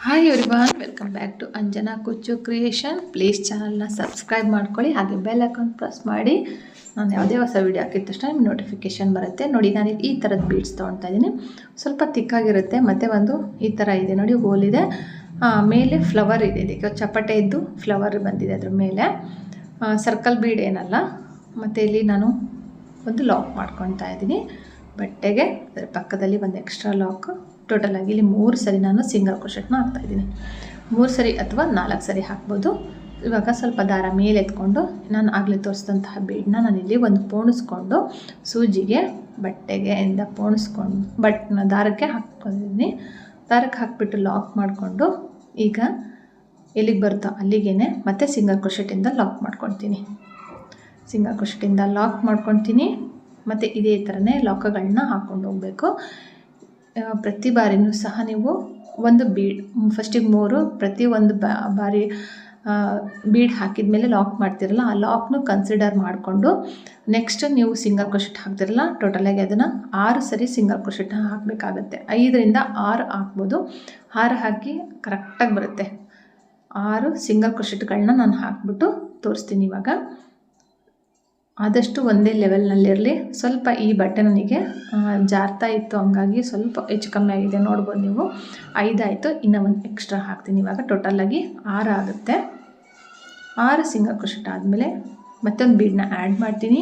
Hi everyone, welcome back to Anjana Kuchchu creation. Please ಚಾನಲ್ನ subscribe ಮಾಡ್ಕೊಳ್ಳಿ, ಹಾಗೆ ಬೆಲ್ ಐಕಾನ್ ಪ್ರೆಸ್ ಮಾಡಿ. ನಾನು ಯಾವುದೇ ಹೊಸ ವೀಡಿಯೋ ಹಾಕಿದ ತಕ್ಷಣ ನಿಮ್ಗೆ ನೋಟಿಫಿಕೇಷನ್ ಬರುತ್ತೆ. ನೋಡಿ, ನಾನು ಈ ಥರದ ಬೀಡ್ಸ್ ತೊಗೊಳ್ತಾ ಇದ್ದೀನಿ. ಸ್ವಲ್ಪ ತಿಕ್ಕಾಗಿರುತ್ತೆ, ಮತ್ತು ಒಂದು ಈ ಥರ ಇದೆ ನೋಡಿ, ಹೋಲಿದೆ. ಮೇಲೆ ಫ್ಲವರ್ ಇದೆ, ಇದಕ್ಕೆ ಚಪ್ಪಟೆ ಇದ್ದು ಫ್ಲವರ್ ಬಂದಿದೆ ಅದ್ರ ಮೇಲೆ. ಸರ್ಕಲ್ ಬೀಡ್ ಏನಲ್ಲ. ಮತ್ತು ಇಲ್ಲಿ ನಾನು ಒಂದು ಲಾಕ್ ಮಾಡ್ಕೊತಾ ಇದ್ದೀನಿ ಬಟ್ಟೆಗೆ. ಅದರ ಪಕ್ಕದಲ್ಲಿ ಒಂದು ಎಕ್ಸ್ಟ್ರಾ ಲಾಕ್. ಟೋಟಲಾಗಿ ಇಲ್ಲಿ 3 ಸರಿ ನಾನು ಸಿಂಗಲ್ ಕ್ರೋಶೆಟ್ನ ಹಾಕ್ತಾಯಿದ್ದೀನಿ. 3 ಸರಿ ಅಥವಾ 4 ಸರಿ ಹಾಕ್ಬೋದು. ಇವಾಗ ಸ್ವಲ್ಪ ದಾರ ಮೇಲೆ ಎತ್ಕೊಂಡು ನಾನು ಆಗಲೇ ತೋರಿಸಿದಂತಹ ಬೀಡನ್ನ ನಾನಿಲ್ಲಿ ಒಂದು ಪೋಣಿಸ್ಕೊಂಡು ಸೂಜಿಗೆ ಬಟ್ಟೆಗೆ ಇಂದ ಪೋಣಿಸ್ಕೊಂಡು ದಾರಕ್ಕೆ ಹಾಕ್ಕೊಂಡಿದ್ದೀನಿ. ದಾರಕ್ಕೆ ಹಾಕಿಬಿಟ್ಟು ಲಾಕ್ ಮಾಡಿಕೊಂಡು ಈಗ ಎಲ್ಲಿಗೆ ಬರುತ್ತೋ ಅಲ್ಲಿಗೇ ಮತ್ತೆ ಸಿಂಗಲ್ ಕ್ರೋಶೆಟಿಂದ ಲಾಕ್ ಮಾಡ್ಕೊತೀನಿ. ಸಿಂಗಲ್ ಕ್ರೋಶೆಟಿಂದ ಲಾಕ್ ಮಾಡ್ಕೊತೀನಿ. ಮತ್ತು ಇದೇ ಥರನೇ ಲಾಕಗಳನ್ನ ಹಾಕ್ಕೊಂಡು ಹೋಗಬೇಕು. ಪ್ರತಿ ಬಾರಿನೂ ಸಹ ನೀವು ಒಂದು ಬೀಡ್ ಫಸ್ಟಿಗೆ 3 ಪ್ರತಿ ಒಂದು ಬಾರಿ ಬೀಡ್ ಹಾಕಿದ ಮೇಲೆ ಲಾಕ್ ಮಾಡ್ತಿರಲ್ಲ, ಆ ಲಾಕ್ನು ಕನ್ಸಿಡರ್ ಮಾಡಿಕೊಂಡು ನೆಕ್ಸ್ಟ್ ನೀವು ಸಿಂಗಲ್ ಕ್ರೋಶೆಟ್ ಹಾಕ್ತಿರಲ್ಲ, ಟೋಟಲಾಗಿ ಅದನ್ನು 6 ಸರಿ ಸಿಂಗಲ್ ಕ್ರೋಶೆಟ್ನ ಹಾಕಬೇಕಾಗತ್ತೆ. 5ರಿಂದ 6 ಹಾಕ್ಬೋದು. 6 ಹಾಕಿ ಕರೆಕ್ಟಾಗಿ ಬರುತ್ತೆ. 6 ಸಿಂಗಲ್ ಕ್ರೋಶೆಟ್ಗಳನ್ನ ನಾನು ಹಾಕ್ಬಿಟ್ಟು ತೋರಿಸ್ತೀನಿ. ಇವಾಗ ಆದಷ್ಟು ಒಂದೇ ಲೆವೆಲ್ನಲ್ಲಿರಲಿ. ಸ್ವಲ್ಪ ಈ ಬಟ್ಟೆ ನನಗೆ ಜಾರ್ತಾ ಇತ್ತು, ಹಂಗಾಗಿ ಸ್ವಲ್ಪ ಹೆಚ್ಚು ಕಮ್ಮಿ ಆಗಿದೆ, ನೋಡ್ಬೋದು ನೀವು. 5 ಆಯಿತು, ಇನ್ನೂ ಒಂದು ಎಕ್ಸ್ಟ್ರಾ ಹಾಕ್ತೀನಿ. ಇವಾಗ ಟೋಟಲಾಗಿ 6 ಆಗುತ್ತೆ. 6 ಸಿಂಗಲ್ ಕ್ರೋಶೆಟ್ ಆದಮೇಲೆ ಮತ್ತೊಂದು ಬೀಡನ್ನ ಆ್ಯಡ್ ಮಾಡ್ತೀನಿ,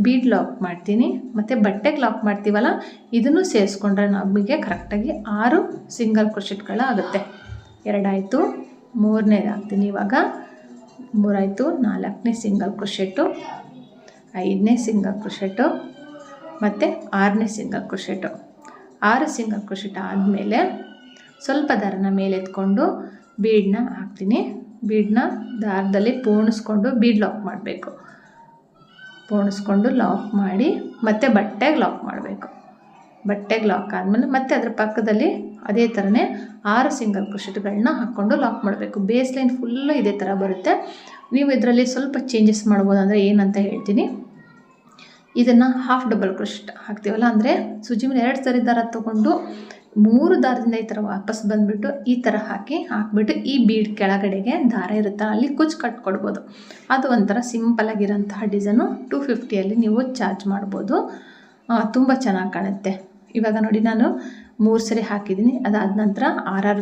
ಬೀಡ್ ಲಾಕ್ ಮಾಡ್ತೀನಿ. ಮತ್ತು ಬಟ್ಟೆಗೆ ಲಾಕ್ ಮಾಡ್ತೀವಲ್ಲ, ಇದನ್ನು ಸೇರಿಸ್ಕೊಂಡ್ರೆ ನಮಗೆ ಕರೆಕ್ಟಾಗಿ 6 ಸಿಂಗಲ್ ಕ್ರೋಶೆಟ್ಗಳಾಗುತ್ತೆ. 2 ಆಯಿತು, 3ನೇದು ಹಾಕ್ತೀನಿ. ಇವಾಗ 3 ಆಯಿತು, 4ನೇ ಸಿಂಗಲ್ ಕ್ರೋಶೆಟ್ಟು, 5ನೇ ಸಿಂಗಲ್ ಕ್ರೋಶೆಟ್ಟು ಮತ್ತು 6ನೇ ಸಿಂಗಲ್ ಕ್ರೋಶೆಟ್ಟು. 6 ಸಿಂಗಲ್ ಕ್ರೋಶೆಟ್ ಆದಮೇಲೆ ಸ್ವಲ್ಪ ದಾರನ ಮೇಲೆ ಎತ್ಕೊಂಡು ಬೀಡನ್ನ ಹಾಕ್ತೀನಿ. ಬೀಡನ್ನ ದಾರದಲ್ಲಿ ಪೋಣಿಸ್ಕೊಂಡು ಬೀಡ್ ಲಾಕ್ ಮಾಡಬೇಕು. ಪೋಣಿಸ್ಕೊಂಡು ಲಾಕ್ ಮಾಡಿ ಮತ್ತೆ ಬಟ್ಟೆಗೆ ಲಾಕ್ ಮಾಡಬೇಕು. ಬಟ್ಟೆಗೆ ಲಾಕ್ ಆದಮೇಲೆ ಮತ್ತೆ ಅದರ ಪಕ್ಕದಲ್ಲಿ ಅದೇ ಥರನೇ 6 ಸಿಂಗಲ್ ಕ್ರೋಶೆಟ್ಗಳನ್ನ ಹಾಕ್ಕೊಂಡು ಲಾಕ್ ಮಾಡಬೇಕು. ಬೇಸ್ ಲೈನ್ ಫುಲ್ಲು ಇದೇ ಥರ ಬರುತ್ತೆ. ನೀವು ಇದರಲ್ಲಿ ಸ್ವಲ್ಪ ಚೇಂಜಸ್ ಮಾಡ್ಬೋದು. ಅಂದರೆ ಏನಂತ ಹೇಳ್ತೀನಿ, ಇದನ್ನು ಹಾಫ್ ಡಬಲ್ ಕ್ರೋಶೆಟ್ ಹಾಕ್ತೀವಲ್ಲ, ಅಂದರೆ ಸೂಜಿ ಮೇಲೆ 2 ಸರಿ ದಾರ ತೊಗೊಂಡು 3 ದಾರದಿಂದ ಈ ಥರ ವಾಪಸ್ ಬಂದುಬಿಟ್ಟು ಈ ಥರ ಹಾಕಿಬಿಟ್ಟು ಈ ಬೀಡ್ ಕೆಳಗಡೆಗೆ ದಾರ ಇರುತ್ತೆ, ಅಲ್ಲಿ ಕುಚ್ಚು ಕಟ್ಕೊಡ್ಬೋದು. ಅದು ಒಂಥರ ಸಿಂಪಲಾಗಿರೋಂತಹ ಡಿಸೈನು. 250 ನೀವು ಚಾರ್ಜ್ ಮಾಡ್ಬೋದು. ತುಂಬ ಚೆನ್ನಾಗಿ ಕಾಣುತ್ತೆ. ಇವಾಗ ನೋಡಿ, ನಾನು 3 ಸರಿ ಹಾಕಿದ್ದೀನಿ. ಅದಾದ ನಂತರ 6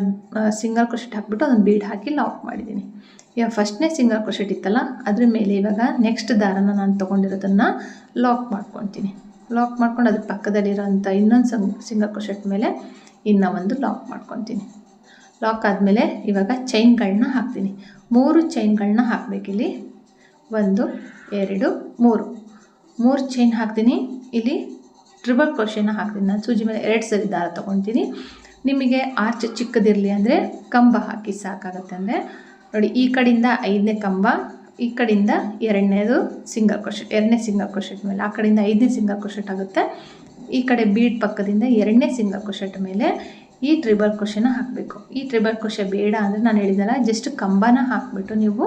ಸಿಂಗಲ್ ಕ್ರೋಶೆಟ್ ಹಾಕಿಬಿಟ್ಟು ಅದನ್ನು ಬೀಡ್ ಹಾಕಿ ಲಾಕ್ ಮಾಡಿದ್ದೀನಿ. ಇವಾಗ ಫಸ್ಟ್ನೇ ಸಿಂಗಲ್ ಕ್ರೋಶೆಟ್ ಇತ್ತಲ್ಲ, ಅದ್ರ ಮೇಲೆ ಇವಾಗ ನೆಕ್ಸ್ಟ್ ದಾರನ ನಾನು ತೊಗೊಂಡಿರೋದನ್ನು ಲಾಕ್ ಮಾಡ್ಕೊತೀನಿ. ಲಾಕ್ ಮಾಡ್ಕೊಂಡು ಅದ್ರ ಪಕ್ಕದಲ್ಲಿರೋಂಥ ಇನ್ನೊಂದು ಸಿಂಗಲ್ ಕ್ರೋಶೆಟ್ ಮೇಲೆ ಇನ್ನೂ ಒಂದು ಲಾಕ್ ಮಾಡ್ಕೊತೀನಿ. ಲಾಕ್ ಆದಮೇಲೆ ಇವಾಗ ಚೈನ್ಗಳನ್ನ ಹಾಕ್ತೀನಿ. 3 ಚೈನ್ಗಳನ್ನ ಹಾಕಬೇಕಿಲ್ಲಿ. 1 2 3 ಚೈನ್ ಹಾಕ್ತೀನಿ. ಇಲ್ಲಿ ಟ್ರಿಬಲ್ ಕ್ರೋಶೆನ ಹಾಕ್ತೀನಿ. ನಾನು ಸೂಜಿ ಮೇಲೆ 2 ಸರಿ ದಾರ ತೊಗೊತೀನಿ. ನಿಮಗೆ ಆರ್ಚ್ ಚಿಕ್ಕದಿರಲಿ ಅಂದರೆ ಕಂಬ ಹಾಕಿ ಸಾಕಾಗುತ್ತೆ. ಅಂದರೆ ನೋಡಿ, ಈ ಕಡೆಯಿಂದ 5ನೇ ಕಂಬ, ಈ ಕಡೆಯಿಂದ 2ನೇದು ಸಿಂಗಲ್ ಕ್ರೋಶೆಟ್, 2ನೇ ಸಿಂಗಲ್ ಕ್ರೋಶೆಟ್ ಮೇಲೆ, ಆ ಕಡೆಯಿಂದ 5ನೇ ಸಿಂಗಲ್ ಕ್ರೋಶೆಟ್ ಆಗುತ್ತೆ. ಈ ಕಡೆ ಬೀಡ್ ಪಕ್ಕದಿಂದ 2ನೇ ಸಿಂಗಲ್ ಕ್ರೋಶೆಟ್ ಮೇಲೆ ಈ ಟ್ರಿಬಲ್ ಕ್ರೋಶೆನ ಹಾಕಬೇಕು. ಈ ಟ್ರಿಬಲ್ ಕ್ರೋಶೆ ಬೇಡ ಅಂದರೆ ನಾನು ಹೇಳಿದಲ್ಲ, ಜಸ್ಟ್ ಕಂಬನ ಹಾಕಿಬಿಟ್ಟು ನೀವು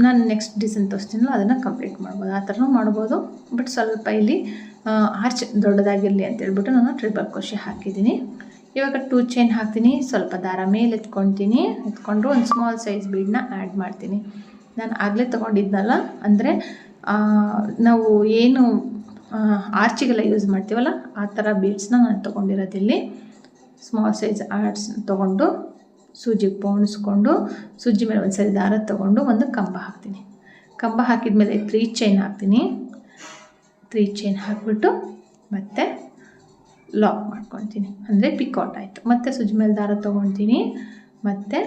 ನಾನು ನೆಕ್ಸ್ಟ್ ಡಿಸೈನ್ ತೋರಿಸ್ತೀನಲ್ಲ ಅದನ್ನು ಕಂಪ್ಲೀಟ್ ಮಾಡ್ಬೋದು. ಆ ಥರನೂ ಮಾಡ್ಬೋದು. ಬಟ್ ಸ್ವಲ್ಪ ಇಲ್ಲಿ ಆರ್ಚ್ ದೊಡ್ಡದಾಗಿರಲಿ ಅಂತೇಳ್ಬಿಟ್ಟು ನಾನು ಟ್ರಿಬಲ್ ಕ್ರೋಶೆ ಹಾಕಿದ್ದೀನಿ. ಇವಾಗ 2 ಚೈನ್ ಹಾಕ್ತೀನಿ. ಸ್ವಲ್ಪ ದಾರ ಮೇಲೆ ಎತ್ಕೊಂಡು ಒಂದು ಸ್ಮಾಲ್ ಸೈಜ್ ಬೀಡನ್ನ ಆ್ಯಡ್ ಮಾಡ್ತೀನಿ. ನಾನು ಆಗಲೇ ತೊಗೊಂಡಿದ್ನಲ್ಲ, ಅಂದರೆ ನಾವು ಏನು ಆರ್ಚಿಗೆಲ್ಲ ಯೂಸ್ ಮಾಡ್ತೀವಲ್ಲ ಆ ಥರ ಬೀಡ್ಸ್ನ ನಾನು ತೊಗೊಂಡಿರೋದಿಲ್ಲಿ. ಸ್ಮಾಲ್ ಸೈಜ್ ಆರ್ಟ್ಸ್ ತೊಗೊಂಡು ಸೂಜಿಗೆ ಪೋಣಿಸ್ಕೊಂಡು ಸೂಜಿ ಮೇಲೆ ಒಂದು ಸರಿ ದಾರ ತೊಗೊಂಡು ಒಂದು ಕಂಬ ಹಾಕ್ತೀನಿ. ಕಂಬ ಹಾಕಿದ ಮೇಲೆ 3 ಚೈನ್ ಹಾಕ್ತೀನಿ. 3 ಚೈನ್ ಹಾಕಿಬಿಟ್ಟು ಮತ್ತೆ ಲಾಕ್ ಮಾಡ್ಕೊತೀನಿ. ಅಂದರೆ ಪಿಕೌಟ್ ಆಯಿತು. ಮತ್ತು ಸೂಜಿ ಮೇಲೆ ದಾರ ತೊಗೊತೀನಿ. ಮತ್ತು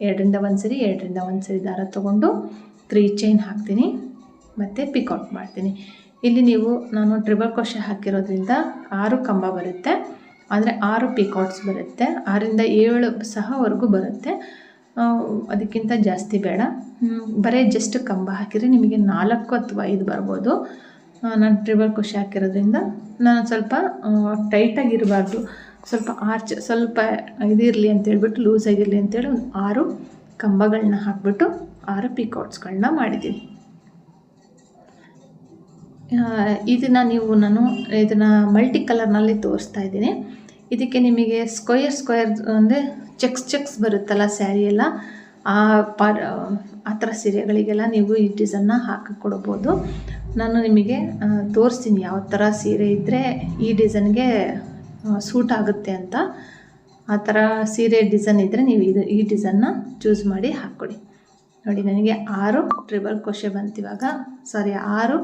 2ರಿಂದ 1 ಸರಿ 2ರಿಂದ 1 ಸರಿ ದಾರ ತೊಗೊಂಡು 3 ಚೈನ್ ಹಾಕ್ತೀನಿ. ಮತ್ತು ಪಿಕೌಟ್ ಮಾಡ್ತೀನಿ. ಇಲ್ಲಿ ನಾನು ಟ್ರಿಬಲ್ ಕ್ರೋಶೆ ಹಾಕಿರೋದ್ರಿಂದ 6 ಕಂಬ ಬರುತ್ತೆ, ಅಂದರೆ 6 ಪಿಕೌಟ್ಸ್ ಬರುತ್ತೆ. 6ರಿಂದ 7 ಸಹವರೆಗೂ ಬರುತ್ತೆ. ಅದಕ್ಕಿಂತ ಜಾಸ್ತಿ ಬೇಡ. ಬರೀ ಜಸ್ಟ್ ಕಂಬ ಹಾಕಿದರೆ ನಿಮಗೆ 4 ಅಥವಾ 5 ಬರ್ಬೋದು. ನಾನು ಟ್ರಿಬಲ್ ಕ್ರೋಶೆ ಹಾಕಿರೋದ್ರಿಂದ ನಾನು ಸ್ವಲ್ಪ ಟೈಟಾಗಿರಬಾರ್ದು, ಸ್ವಲ್ಪ ಆರ್ಚ್ ಸ್ವಲ್ಪ ಇದಿರಲಿ ಅಂತೇಳ್ಬಿಟ್ಟು, ಲೂಸ್ ಆಗಿರಲಿ ಅಂತೇಳಿ ಒಂದು 6 ಕಂಬಗಳನ್ನ ಹಾಕಿಬಿಟ್ಟು 6 ಪಿಕೌಟ್ಸ್ಗಳನ್ನ ಮಾಡಿದ್ದೀನಿ. ಇದನ್ನು ನಾನು ಮಲ್ಟಿ ಕಲರ್ನಲ್ಲಿ ತೋರಿಸ್ತಾ ಇದ್ದೀನಿ. ಇದಕ್ಕೆ ನಿಮಗೆ ಸ್ಕ್ವೇರ್ ಅಂದರೆ ಚೆಕ್ಸ್ ಬರುತ್ತಲ್ಲ ಸ್ಯಾರಿ ಎಲ್ಲ ಆ ಥರ ಸೀರೆಗಳಿಗೆಲ್ಲ ನೀವು ಈ ಡಿಸೈನ್ನ ಹಾಕಿ ಕೊಡ್ಬೋದು. ನಾನು ನಿಮಗೆ ತೋರಿಸ್ತೀನಿ ಯಾವ ಥರ ಸೀರೆ ಇದ್ದರೆ ಈ ಡಿಸೈನ್ಗೆ ಸೂಟ್ ಆಗುತ್ತೆ ಅಂತ. ಆ ಥರ ಸೀರೆ ಡಿಸೈನ್ ಇದ್ದರೆ ನೀವು ಈ ಡಿಸೈನ್ನ ಚೂಸ್ ಮಾಡಿ ಹಾಕ್ಕೊಡಿ. ನೋಡಿ ನನಗೆ 6 ಟ್ರಿಬಲ್ ಕ್ರೋಶೆ ಬಂತಿವಾಗ, 6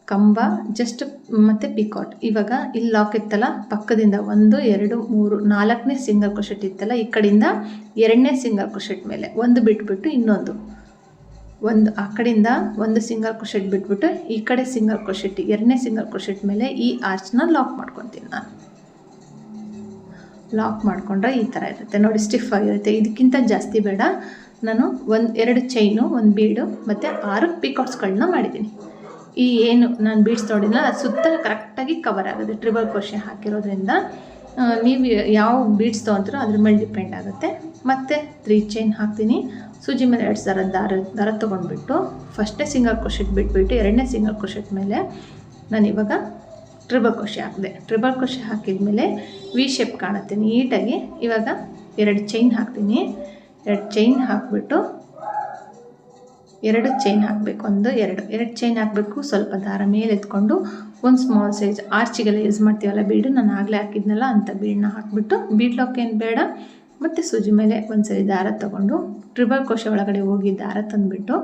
ಕಂಬ ಜಸ್ಟ್ ಮತ್ತು ಪಿಕಾಟ್. ಇವಾಗ ಇಲ್ಲಿ ಲಾಕ್ ಇತ್ತಲ್ಲ ಪಕ್ಕದಿಂದ 1 2 3 4ನೇ ಸಿಂಗಲ್ ಕ್ರೋಶೆಟ್ ಇತ್ತಲ್ಲ, ಈ ಕಡೆಯಿಂದ 2ನೇ ಸಿಂಗಲ್ ಕ್ರೋಶೆಟ್ ಮೇಲೆ ಒಂದು ಬಿಟ್ಬಿಟ್ಟು ಇನ್ನೊಂದು ಆ ಕಡೆಯಿಂದ 1 ಸಿಂಗಲ್ ಕ್ರೋಶೆಟ್ ಬಿಟ್ಬಿಟ್ಟು ಈ ಕಡೆ ಸಿಂಗಲ್ ಕ್ರೋಶೆಟ್ 2ನೇ ಸಿಂಗಲ್ ಕ್ರೋಶೆಟ್ ಮೇಲೆ ಈ ಆರ್ಚ್ನ ಲಾಕ್ ಮಾಡ್ಕೊತೀನಿ ನಾನು. ಲಾಕ್ ಮಾಡಿಕೊಂಡ್ರೆ ಈ ಥರ ಇರುತ್ತೆ ನೋಡಿ, ಸ್ಟಿಫ್ ಆಗಿರುತ್ತೆ. ಇದಕ್ಕಿಂತ ಜಾಸ್ತಿ ಬೇಡ. ನಾನು 2 ಚೈನು 1 ಬೀಡು ಮತ್ತು 6 ಪಿಕಾಟ್ಸ್ಗಳನ್ನ ಮಾಡಿದ್ದೀನಿ. ಈ ಏನು ನಾನು ಬೀಡ್ಸ್ ನೋಡಿಲ್ಲ ಅದು ಸುತ್ತ ಕರೆಕ್ಟಾಗಿ ಕವರ್ ಆಗುತ್ತೆ ಟ್ರಿಬಲ್ ಕ್ರೋಶೆ ಹಾಕಿರೋದ್ರಿಂದ. ನೀವು ಯಾವ ಬೀಡ್ಸ್ ತೊಗೊತೀರೋ ಅದ್ರ ಮೇಲೆ ಡಿಪೆಂಡ್ ಆಗುತ್ತೆ. ಮತ್ತು 3 ಚೈನ್ ಹಾಕ್ತೀನಿ. ಸೂಜಿ ಮೇಲೆ 2 ದಾರ ತೊಗೊಂಡ್ಬಿಟ್ಟು ಫಸ್ಟ್ನೇ ಸಿಂಗಲ್ ಕ್ರೋಶೆಟ್ ಬಿಟ್ಬಿಟ್ಟು 2ನೇ ಸಿಂಗಲ್ ಕ್ರೋಶೆಟ್ ಮೇಲೆ ನಾನು ಇವಾಗ ಟ್ರಿಬಲ್ ಕ್ರೋಶೆ ಹಾಕಿದೆ. ಟ್ರಿಬಲ್ ಕ್ರೋಶೆ ಹಾಕಿದ ಮೇಲೆ ವಿ ಶೇಪ್ ಕಾಣುತ್ತೆ ನೀಟಾಗಿ. ಇವಾಗ 2 ಚೈನ್ ಹಾಕ್ತೀನಿ. 2 ಚೈನ್ ಹಾಕಿಬಿಟ್ಟು 2 ಚೈನ್ ಹಾಕಬೇಕು. 2 ಚೈನ್ ಹಾಕಬೇಕು. ಸ್ವಲ್ಪ ದಾರ ಮೇಲೆ ಎತ್ಕೊಂಡು ಒಂದು ಸ್ಮಾಲ್ ಸೈಜ್ ಆರ್ಚಿಗೆಲ್ಲ ಯೂಸ್ ಮಾಡ್ತೀವಲ್ಲ ಬೀಡು, ನಾನು ಆಗಲೇ ಹಾಕಿದ್ನಲ್ಲ ಅಂಥ ಬೀಡನ್ನ ಹಾಕಿಬಿಟ್ಟು ಬೀಡ್ ಲಾಕ್ ಏನು ಬೇಡ. ಮತ್ತು ಸೂಜಿ ಮೇಲೆ ಒಂದು ಸರಿ ದಾರ ತೊಗೊಂಡು ಟ್ರಿಬಲ್ ಕ್ರೋಶೆ ಒಳಗಡೆ ಹೋಗಿ ದಾರ ತಂದುಬಿಟ್ಟು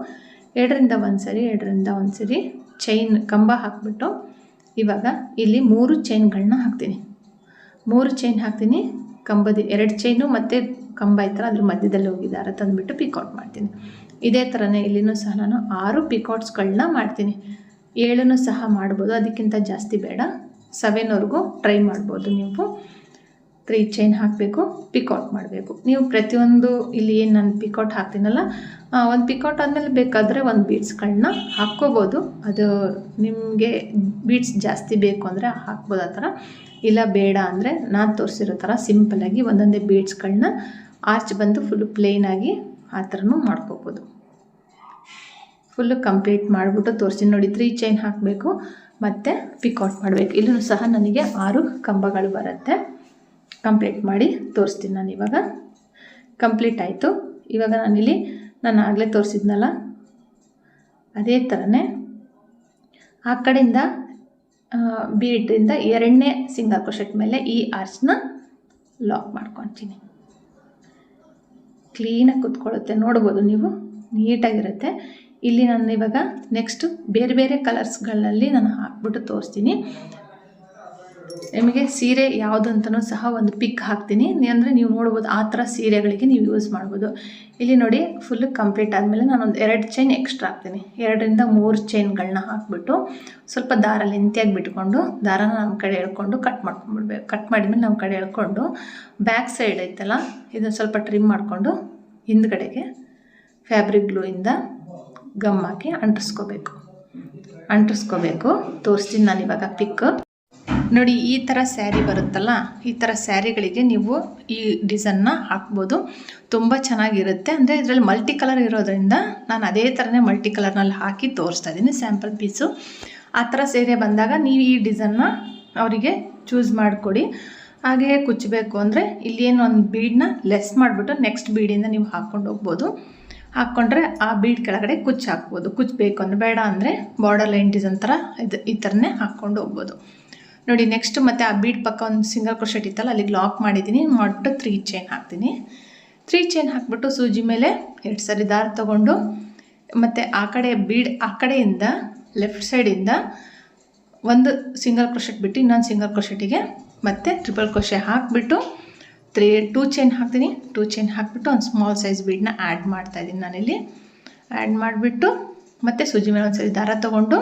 2ರಿಂದ 1 ಸರಿ 2ರಿಂದ 1 ಸರಿ ಚೈನ್ ಕಂಬ ಹಾಕಿಬಿಟ್ಟು ಇವಾಗ ಇಲ್ಲಿ 3 ಚೈನ್ಗಳನ್ನ ಹಾಕ್ತೀನಿ. 3 ಚೈನ್ ಹಾಕ್ತೀನಿ. ಕಂಬದ 2 ಚೈನು ಮತ್ತು ಕಂಬ ಇತ್ತಲ್ಲ ಅದ್ರ ಮಧ್ಯದಲ್ಲಿ ಹೋಗಿ ದಾರ ತಂದುಬಿಟ್ಟು ಪಿಕೌಟ್ ಮಾಡ್ತೀನಿ. ಇದೇ ಥರನೇ ಇಲ್ಲಿನೂ ಸಹ ನಾನು 6 ಪಿಕೌಟ್ಸ್ಗಳನ್ನ ಮಾಡ್ತೀನಿ. 7 ಸಹ ಮಾಡ್ಬೋದು, ಅದಕ್ಕಿಂತ ಜಾಸ್ತಿ ಬೇಡ. 7ವರೆಗೂ ಟ್ರೈ ಮಾಡ್ಬೋದು ನೀವು. 3 ಚೈನ್ ಹಾಕಬೇಕು, ಪಿಕೌಟ್ ಮಾಡಬೇಕು. ನೀವು ಪ್ರತಿಯೊಂದು ಇಲ್ಲಿ ಏನು ನಾನು ಪಿಕೌಟ್ ಹಾಕ್ತೀನಲ್ಲ, ಒಂದು ಪಿಕೌಟ್ ಆದಮೇಲೆ ಬೇಕಾದರೆ ಒಂದು ಬೀಡ್ಸ್ಗಳನ್ನ ಹಾಕ್ಕೋಬೋದು. ಅದು ನಿಮಗೆ ಬೀಡ್ಸ್ ಜಾಸ್ತಿ ಬೇಕು ಅಂದರೆ ಹಾಕ್ಬೋದು ಆ ಥರ. ಇಲ್ಲ ಬೇಡ ಅಂದರೆ ನಾನು ತೋರಿಸಿರೋ ಥರ ಸಿಂಪಲ್ಲಾಗಿ ಒಂದೊಂದೇ ಬೀಡ್ಸ್ಗಳನ್ನ ಆರ್ಚ್ ಬಂದು ಫುಲ್ಲು ಪ್ಲೇನಾಗಿ ಆ ಥರನೂ ಮಾಡ್ಕೋಬೋದು. ಫುಲ್ಲು ಕಂಪ್ಲೀಟ್ ಮಾಡಿಬಿಟ್ಟು ತೋರಿಸ್ತೀನಿ ನೋಡಿ. 3 ಚೈನ್ ಹಾಕಬೇಕು ಮತ್ತು ಪಿಕೌಟ್ ಮಾಡಬೇಕು. ಇಲ್ಲೂ ಸಹ ನನಗೆ 6 ಕಂಬಗಳು ಬರುತ್ತೆ. ಕಂಪ್ಲೀಟ್ ಮಾಡಿ ತೋರಿಸ್ತೀನಿ ನಾನು ಇವಾಗ. ಕಂಪ್ಲೀಟ್ ಆಯಿತು. ಇವಾಗ ನಾನಿಲ್ಲಿ ನಾನು ಆಗಲೇ ತೋರಿಸಿದ್ನಲ್ಲ ಅದೇ ಥರನೇ ಆ ಕಡೆಯಿಂದ ಬೀಡ್ರಿಂದ 2ನೇ ಸಿಂಗಲ್ ಕ್ರೋಶೆಟ್ ಮೇಲೆ ಈ ಆರ್ಚ್ನ ಲಾಕ್ ಮಾಡ್ಕೊತೀನಿ. ಕ್ಲೀನಾಗಿ ಕೂತ್ಕೊಳ್ಳುತ್ತೆ, ನೋಡ್ಬೋದು ನೀವು, ನೀಟಾಗಿರುತ್ತೆ. ಇಲ್ಲಿ ನಾನು ಇವಾಗ ನೆಕ್ಸ್ಟು ಬೇರೆ ಬೇರೆ ಕಲರ್ಸ್ಗಳಲ್ಲಿ ನಾನು ಹಾಕ್ಬಿಟ್ಟು ತೋರಿಸ್ತೀನಿ. ನಿಮಗೆ ಸೀರೆ ಯಾವುದಂತನೂ ಸಹ ಒಂದು ಪಿಕ್ ಹಾಕ್ತೀನಿ, ಅಂದರೆ ನೀವು ನೋಡ್ಬೋದು ಆ ಥರ ಸೀರೆಗಳಿಗೆ ನೀವು ಯೂಸ್ ಮಾಡ್ಬೋದು. ಇಲ್ಲಿ ನೋಡಿ ಫುಲ್ಲು ಕಂಪ್ಲೀಟ್ ಆದಮೇಲೆ ನಾನೊಂದು 2 ಚೈನ್ ಎಕ್ಸ್ಟ್ರಾ ಹಾಕ್ತೀನಿ. 2ರಿಂದ 3 ಚೈನ್ಗಳನ್ನ ಹಾಕ್ಬಿಟ್ಟು ಸ್ವಲ್ಪ ದಾರ ಲೆಂತಿಯಾಗಿ ಬಿಟ್ಕೊಂಡು ದಾರನ ನಮ್ಮ ಕಡೆ ಎಳ್ಕೊಂಡು ಕಟ್ ಮಾಡ್ಕೊಂಡ್ಬಿಡ್ಬೇಕು. ಕಟ್ ಮಾಡಿದ್ಮೇಲೆ ನಮ್ಮ ಕಡೆ ಎಳ್ಕೊಂಡು ಬ್ಯಾಕ್ ಸೈಡ್ ಐತಲ್ಲ ಇದನ್ನು ಸ್ವಲ್ಪ ಟ್ರಿಮ್ ಮಾಡಿಕೊಂಡು ಹಿಂದ್ಗಡೆಗೆ ಫ್ಯಾಬ್ರಿಕ್ ಗ್ಲೂಯಿಂದ ಗಮ್ ಹಾಕಿ ಅಂಟಿಸ್ಕೋಬೇಕು. ತೋರಿಸ್ತೀನಿ ನಾನು ಇವಾಗ ಪಿಕ್ ನೋಡಿ. ಈ ಥರ ಸ್ಯಾರಿ ಬರುತ್ತಲ್ಲ, ಈ ಥರ ಸ್ಯಾರಿಗಳಿಗೆ ನೀವು ಈ ಡಿಸೈನ್ನ ಹಾಕ್ಬೋದು. ತುಂಬ ಚೆನ್ನಾಗಿರುತ್ತೆ. ಅಂದರೆ ಇದರಲ್ಲಿ ಮಲ್ಟಿ ಕಲರ್ ಇರೋದ್ರಿಂದ ನಾನು ಅದೇ ಥರನೇ ಮಲ್ಟಿ ಕಲರ್ನಲ್ಲಿ ಹಾಕಿ ತೋರಿಸ್ತಾ ಇದ್ದೀನಿ ಸ್ಯಾಂಪಲ್ ಪೀಸು. ಆ ಥರ ಸೀರೆ ಬಂದಾಗ ನೀವು ಈ ಡಿಸೈನ್ನ ಅವರಿಗೆ ಚೂಸ್ ಮಾಡಿಕೊಡಿ. ಹಾಗೆಯೇ ಕುಚ್ಚಬೇಕು ಅಂದರೆ ಇಲ್ಲೇನು ಒಂದು ಬೀಡನ್ನ ಲೆಸ್ ಮಾಡಿಬಿಟ್ಟು ನೆಕ್ಸ್ಟ್ ಬೀಡಿಂದ ನೀವು ಹಾಕ್ಕೊಂಡು ಹೋಗ್ಬೋದು. ಹಾಕ್ಕೊಂಡ್ರೆ ಆ ಬೀಡ್ ಕೆಳಗಡೆ ಕುಚ್ಚು ಹಾಕ್ಬೋದು. ಕುಚ್ಚಬೇಕು ಅಂದರೆ, ಬೇಡ ಅಂದರೆ ಬಾರ್ಡರ್ ಲೈನ್ ಡಿಸೈನ್ ಥರ ಈ ಥರನೇ ಹಾಕ್ಕೊಂಡು ಹೋಗ್ಬೋದು ನೋಡಿ. ನೆಕ್ಸ್ಟ್ ಮತ್ತು ಆ ಬೀಡ್ ಪಕ್ಕ ಒಂದು ಸಿಂಗಲ್ ಕ್ರೋಶೆಟ್ ಇತ್ತಲ್ಲ ಅಲ್ಲಿಗೆ ಲಾಕ್ ಮಾಡಿದ್ದೀನಿ. ಮಾಡಿಬಿಟ್ಟು 3 ಚೈನ್ ಹಾಕ್ತೀನಿ. 3 ಚೈನ್ ಹಾಕ್ಬಿಟ್ಟು ಸೂಜಿ ಮೇಲೆ 2 ಸರಿ ದಾರ ತೊಗೊಂಡು ಮತ್ತು ಆ ಕಡೆ ಬೀಡ್ ಆ ಕಡೆಯಿಂದ ಲೆಫ್ಟ್ ಸೈಡಿಂದ ಒಂದು ಸಿಂಗಲ್ ಕ್ರೋಶೆಟ್ ಬಿಟ್ಟು ಇನ್ನೊಂದು ಸಿಂಗಲ್ ಕ್ರೋಶೆಟಿಗೆ ಮತ್ತು ಟ್ರಿಪಲ್ ಕ್ರೋಶೆ ಹಾಕಿಬಿಟ್ಟು 2 ಚೈನ್ ಹಾಕ್ತೀನಿ. 2 ಚೈನ್ ಹಾಕಿಬಿಟ್ಟು ಒಂದು ಸ್ಮಾಲ್ ಸೈಜ್ ಬೀಡನ್ನ ಆ್ಯಡ್ ಮಾಡ್ತಾಯಿದ್ದೀನಿ ನಾನಿಲ್ಲಿ. ಆ್ಯಡ್ ಮಾಡಿಬಿಟ್ಟು ಮತ್ತು ಸೂಜಿ ಮೇಲೆ ಒಂದು ಸರಿ ದಾರ ತೊಗೊಂಡು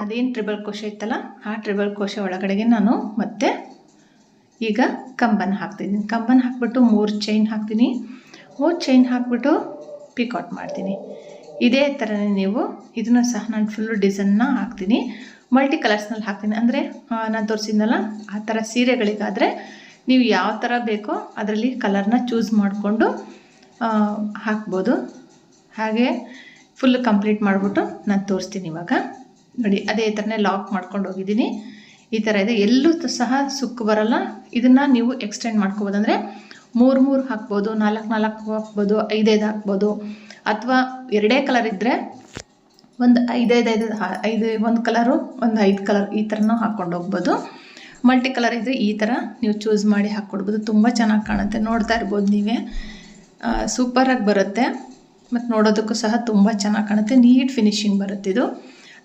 ಅದೇನು ಟ್ರಿಬಲ್ ಕ್ರೋಶೆ ಇತ್ತಲ್ಲ ಆ ಟ್ರಿಬಲ್ ಕ್ರೋಶೆ ಒಳಗಡೆಗೆ ನಾನು ಮತ್ತೆ ಈಗ ಕಂಬನ ಹಾಕ್ತಿದ್ದೀನಿ. ಕಂಬನ ಹಾಕ್ಬಿಟ್ಟು 3 ಚೈನ್ ಹಾಕ್ತೀನಿ. 3 ಚೈನ್ ಹಾಕ್ಬಿಟ್ಟು ಪಿಕೌಟ್ ಮಾಡ್ತೀನಿ. ಇದೇ ಥರನೇ ನೀವು ಇದನ್ನು ಸಹ ನಾನು ಫುಲ್ಲು ಡಿಸೈನ್ನ ಹಾಕ್ತೀನಿ. ಮಲ್ಟಿ ಕಲರ್ಸ್ನಲ್ಲಿ ಹಾಕ್ತೀನಿ. ಅಂದರೆ ನಾನು ತೋರಿಸಿದ್ನಲ್ಲ ಆ ಥರ ಸೀರೆಗಳಿಗಾದರೆ ನೀವು ಯಾವ ಥರ ಬೇಕೋ ಅದರಲ್ಲಿ ಕಲರ್ನ ಚೂಸ್ ಮಾಡಿಕೊಂಡು ಹಾಕ್ಬೋದು. ಹಾಗೆ ಫುಲ್ ಕಂಪ್ಲೀಟ್ ಮಾಡಿಬಿಟ್ಟು ನಾನು ತೋರಿಸ್ತೀನಿ ಇವಾಗ ನೋಡಿ. ಅದೇ ಥರನೇ ಲಾಕ್ ಮಾಡ್ಕೊಂಡು ಹೋಗಿದ್ದೀನಿ. ಈ ಥರ ಇದೆ. ಎಲ್ಲೂ ಸಹ ಸುಕ್ಕು ಬರಲ್ಲ. ಇದನ್ನು ನೀವು ಎಕ್ಸ್ಟೆಂಡ್ ಮಾಡ್ಕೋಬೋದು. ಅಂದರೆ 3 ಹಾಕ್ಬೋದು, 4 ಹಾಕ್ಬೋದು, 5 ಹಾಕ್ಬೋದು. ಅಥವಾ ಎರಡೇ ಕಲರ್ ಇದ್ದರೆ ಒಂದು 5 ಒಂದು ಕಲರು, ಒಂದು 5 ಕಲರ್ ಈ ಥರನೂ ಹಾಕ್ಕೊಂಡು ಹೋಗ್ಬೋದು. ಮಲ್ಟಿ ಕಲರ್ ಇದ್ದರೆ ಈ ಥರ ನೀವು ಚೂಸ್ ಮಾಡಿ ಹಾಕ್ಕೊಡ್ಬೋದು. ತುಂಬ ಚೆನ್ನಾಗಿ ಕಾಣುತ್ತೆ, ನೋಡ್ತಾ ಇರ್ಬೋದು ನೀವೇ. ಸೂಪರಾಗಿ ಬರುತ್ತೆ ಮತ್ತು ನೋಡೋದಕ್ಕೂ ಸಹ ತುಂಬ ಚೆನ್ನಾಗಿ ಕಾಣುತ್ತೆ. ನೀಟ್ ಫಿನಿಶಿಂಗ್ ಬರುತ್ತೆ. ಇದು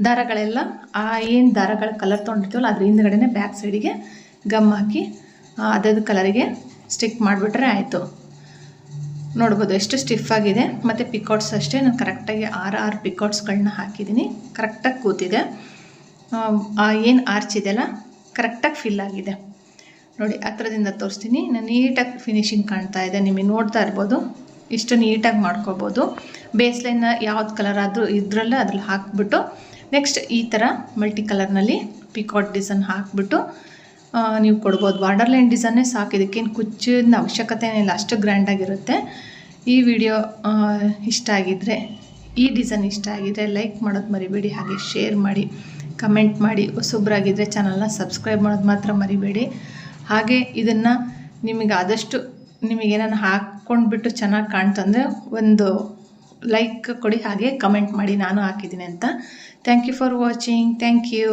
ದಾರಗಳೆಲ್ಲ ಏನು ದಾರಗಳ ಕಲರ್ ತೊಗೊಂಡಿರ್ತೀವಲ್ಲ ಅದ್ರ ಹಿಂದ್ಗಡೆ ಬ್ಯಾಕ್ ಸೈಡಿಗೆ ಗಮ್ ಹಾಕಿ ಅದದ ಕಲರಿಗೆ ಸ್ಟಿಕ್ ಮಾಡಿಬಿಟ್ರೆ ಆಯಿತು. ನೋಡ್ಬೋದು ಎಷ್ಟು ಸ್ಟಿಫ್ ಆಗಿದೆ. ಮತ್ತು ಪಿಕಾಟ್ಸ್ ಅಷ್ಟೇ ನಾನು ಕರೆಕ್ಟಾಗಿ 6 ಪಿಕಾಟ್ಸ್ಗಳನ್ನ ಹಾಕಿದ್ದೀನಿ. ಕರೆಕ್ಟಾಗಿ ಕೂತಿದೆ. ಏನು ಆರ್ಚ್ ಇದೆಯಲ್ಲ ಕರೆಕ್ಟಾಗಿ ಫಿಲ್ ಆಗಿದೆ. ನೋಡಿ ಹತ್ರದಿಂದ ತೋರಿಸ್ತೀನಿ. ನಾನು ನೀಟಾಗಿ ಫಿನಿಶಿಂಗ್ ಕಾಣ್ತಾ ಇದೆ, ನಿಮಗೆ ನೋಡ್ತಾ ಇರ್ಬೋದು. ಇಷ್ಟು ನೀಟಾಗಿ ಮಾಡ್ಕೋಬೋದು. ಬೇಸ್ ಲೈನ್ನ ಯಾವ್ದು ಕಲರ್ ಆದರೂ ಇದರಲ್ಲೇ ಅದ್ರಲ್ಲಿ ಹಾಕಿಬಿಟ್ಟು ನೆಕ್ಸ್ಟ್ ಈ ಥರ ಮಲ್ಟಿ ಕಲರ್ನಲ್ಲಿ ಪಿಕಾಟ್ ಡಿಸೈನ್ ಹಾಕಿಬಿಟ್ಟು ನೀವು ಕೊಡ್ಬೋದು. ಬಾರ್ಡರ್ ಲೈನ್ ಡಿಸೈನೇ ಸಾಕು, ಇದಕ್ಕೇನು ಕುಚ್ಚಿನ ಅವಶ್ಯಕತೆ ಇಲ್ಲ, ಅಷ್ಟು ಗ್ರ್ಯಾಂಡಾಗಿರುತ್ತೆ. ಈ ವಿಡಿಯೋ ಇಷ್ಟ ಆಗಿದ್ದರೆ, ಈ ಡಿಸೈನ್ ಇಷ್ಟ ಆಗಿದ್ದರೆ ಲೈಕ್ ಮಾಡೋದು ಮರಿಬೇಡಿ. ಹಾಗೆ ಶೇರ್ ಮಾಡಿ, ಕಮೆಂಟ್ ಮಾಡಿ. ಹೊಸಬ್ರಾಗಿದ್ದರೆ ಚಾನಲ್ನ ಸಬ್ಸ್ಕ್ರೈಬ್ ಮಾಡೋದು ಮಾತ್ರ ಮರಿಬೇಡಿ. ಹಾಗೆ ಇದನ್ನು ನಿಮಗೆ ಆದಷ್ಟು ನಿಮಗೇನಾರು ಹಾಕ್ಕೊಂಡ್ಬಿಟ್ಟು ಚೆನ್ನಾಗಿ ಕಾಣ್ತಂದರೆ ಒಂದು ಲೈಕ್ ಕೊಡಿ. ಹಾಗೆ ಕಮೆಂಟ್ ಮಾಡಿ ನಾನು ಹಾಕಿದ್ದೀನಿ ಅಂತ. Thank you for watching. Thank you.